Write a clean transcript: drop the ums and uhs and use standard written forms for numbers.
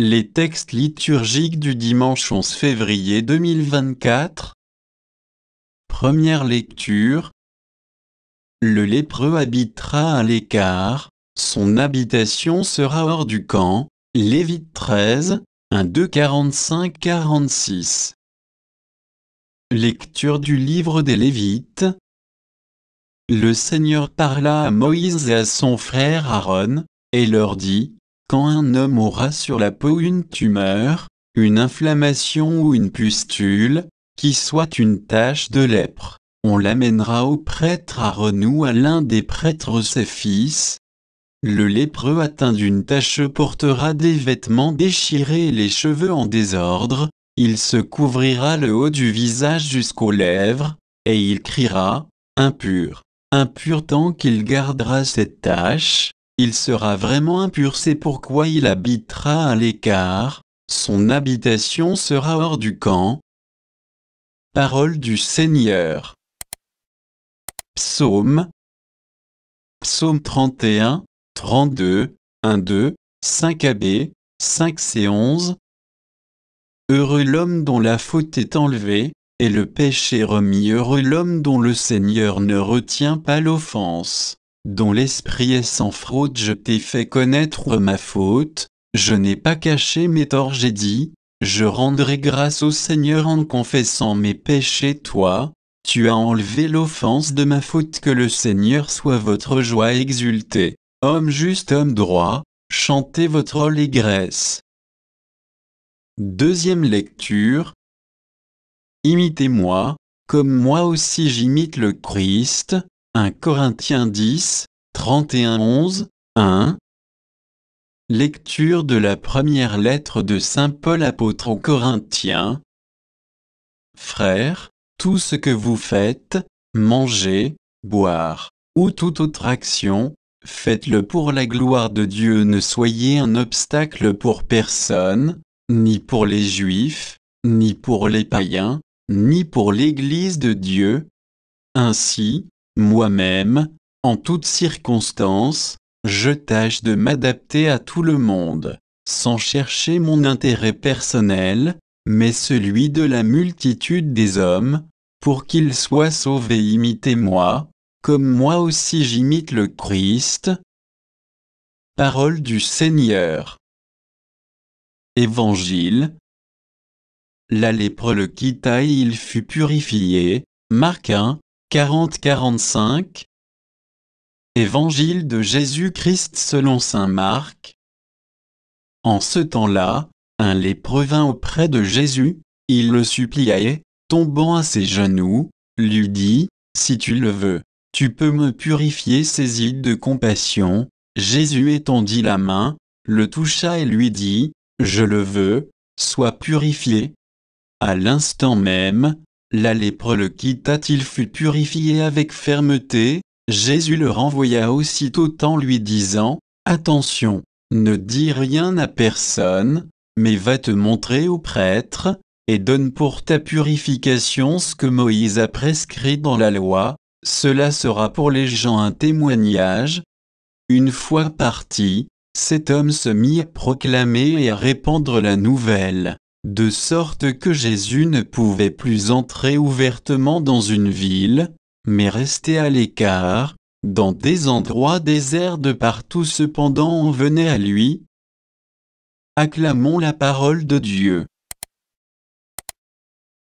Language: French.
Les textes liturgiques du dimanche 11 février 2024. Première lecture. Le lépreux habitera à l'écart, son habitation sera hors du camp. Lévitique 13, 1-2 45-46. Lecture du livre des Lévites. Le Seigneur parla à Moïse et à son frère Aaron, et leur dit: quand un homme aura sur la peau une tumeur, une inflammation ou une pustule, qui soit une tache de lèpre, on l'amènera au prêtre Aaron ou à l'un des prêtres ses fils. Le lépreux atteint d'une tache portera des vêtements déchirés et les cheveux en désordre, il se couvrira le haut du visage jusqu'aux lèvres, et il criera: impur, impur tant qu'il gardera cette tache. Il sera vraiment impur, c'est pourquoi il habitera à l'écart, son habitation sera hors du camp. Parole du Seigneur. Psaume 31, 32, 1-2, 5ab, 5c11. Heureux l'homme dont la faute est enlevée, et le péché remis. Heureux l'homme dont le Seigneur ne retient pas l'offense, dont l'esprit est sans fraude. Je t'ai fait connaître ma faute, je n'ai pas caché mes torts. J'ai dit: je rendrai grâce au Seigneur en confessant mes péchés. Toi, tu as enlevé l'offense de ma faute. Que le Seigneur soit votre joie. Exultez, homme juste, homme droit, chantez votre allégresse. Deuxième lecture. Imitez-moi, comme moi aussi j'imite le Christ. 1 Corinthiens 10, 31-11, 1. Lecture de la première lettre de saint Paul apôtre aux Corinthiens. Frères, tout ce que vous faites, manger, boire, ou toute autre action, faites-le pour la gloire de Dieu. Ne soyez un obstacle pour personne, ni pour les Juifs, ni pour les païens, ni pour l'Église de Dieu. Ainsi, moi-même, en toutes circonstances, je tâche de m'adapter à tout le monde, sans chercher mon intérêt personnel, mais celui de la multitude des hommes, pour qu'ils soient sauvés. Imitez-moi, comme moi aussi j'imite le Christ. Parole du Seigneur. Évangile. La lèpre le quitta et il fut purifié. Marc 1, 40-45. Évangile de Jésus-Christ selon saint Marc. En ce temps-là, un lépreux vint auprès de Jésus, il le supplia et, tombant à ses genoux, lui dit: si tu le veux, tu peux me purifier. Saisi de compassion, Jésus étendit la main, le toucha et lui dit: je le veux, sois purifié. À l'instant même, la lèpre le quitta, il fut purifié avec fermeté. Jésus le renvoya aussitôt en lui disant: attention, ne dis rien à personne, mais va te montrer au prêtre, et donne pour ta purification ce que Moïse a prescrit dans la loi. Cela sera pour les gens un témoignage. Une fois parti, cet homme se mit à proclamer et à répandre la nouvelle, de sorte que Jésus ne pouvait plus entrer ouvertement dans une ville, mais restait à l'écart, dans des endroits déserts de partout. Cependant on venait à lui. Acclamons la parole de Dieu.